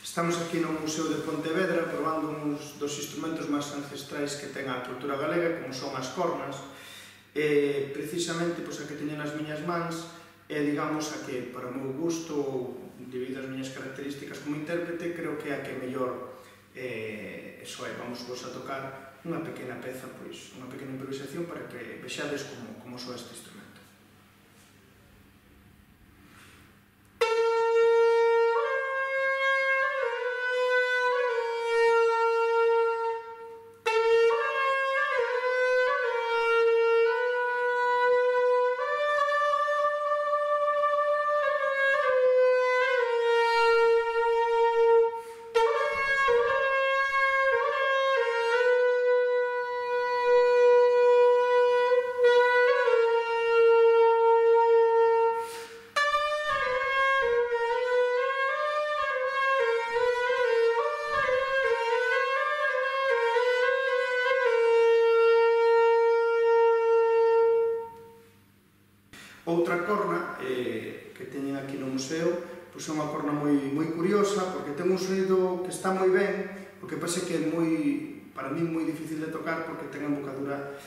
Estamos aquí no Museo de Pontevedra probando uns dos instrumentos máis ancestrais que ten a cultura galega, como son as cornas. Precisamente a que teñen as miñas mans é, digamos, a que, para o meu gusto, debido ás miñas características como intérprete, creo que é a que mellor soe. Vamos a tocar unha pequena peza, unha pequena improvisación para que vexades como soa este instrumento. Outra corna que teñen aquí no museo é unha corna moi curiosa, porque ten un sonido que está moi ben, o que pasa que é para mí moi difícil de tocar porque ten a embocadura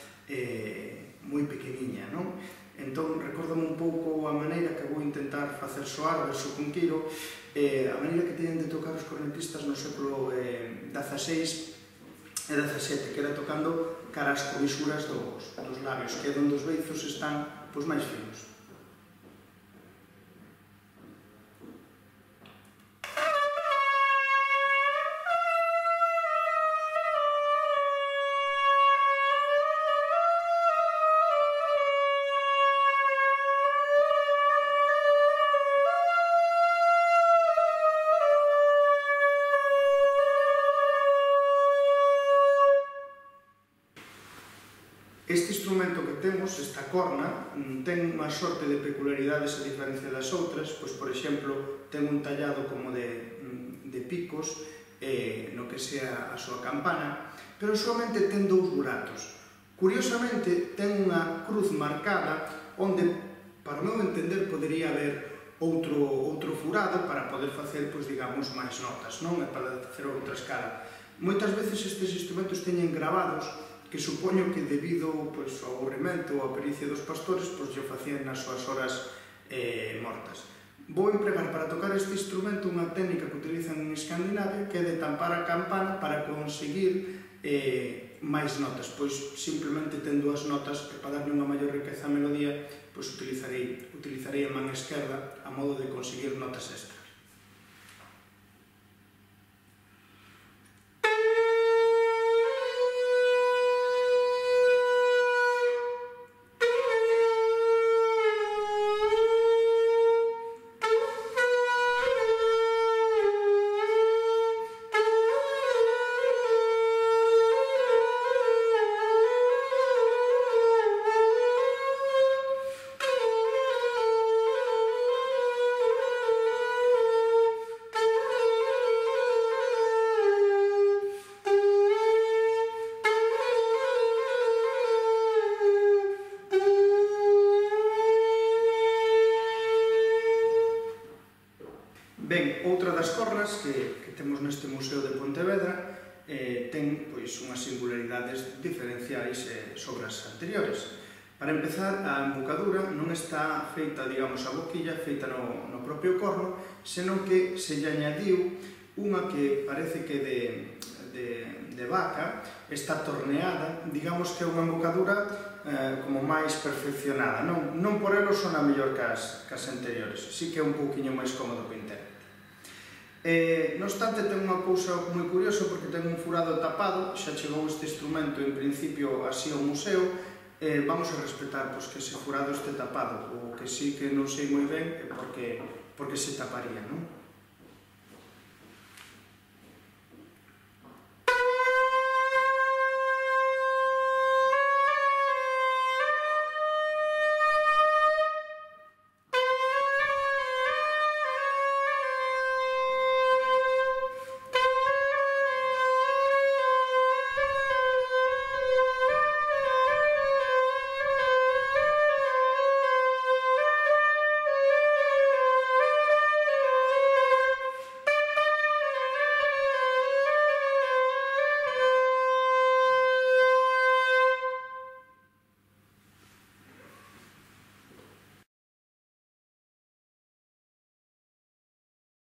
moi pequeniña, non? Entón, recórdame un pouco a maneira que vou intentar facer soar, ver se o conquiro, a maneira que teñen de tocar os cornetistas no século XVI e XVII, que era tocando cara ás comisuras dos labios, que é onde os beizos están máis finos. Este instrumento que temos, esta corna, ten unha sorte de peculiaridades a diferencia das outras, por exemplo, ten un tallado como de picos no que sea a súa campana, pero solamente ten dous buratos. Curiosamente, ten unha cruz marcada onde, para o meu entender, podería haber outro furado para poder facer, digamos, máis notas, non? Para facer outra escala. Moitas veces estes instrumentos teñen gravados que supoño que debido ao aburrimento ou a pericia dos pastores, lle facían nas súas horas mortas. Vou empregar para tocar este instrumento unha técnica que utilizan en Escandinavia, que é de tampar a campana para conseguir máis notas, simplemente ten dúas notas e para darle unha maior riqueza á melodía utilizarei a man esquerda a modo de conseguir notas extra. Ben, outra das cornas que temos neste Museo de Pontevedra ten unhas singularidades diferenciais sobre as anteriores. Para empezar, a embocadura non está feita, digamos, a boquilla, feita no propio corno, senón que se lle añadiu unha que parece que de vaca, está torneada, digamos que é unha embocadura como máis perfeccionada. Non por elo sona mellor que as anteriores, si que é un pouquiño máis cómodo que o intérprete. Non obstante, ten unha cousa moi curiosa porque ten un furado tapado, xa chegou este instrumento en principio así ao museo, vamos a respetar que ese furado este tapado, o que sí que non sei moi ben é porque se taparía, non?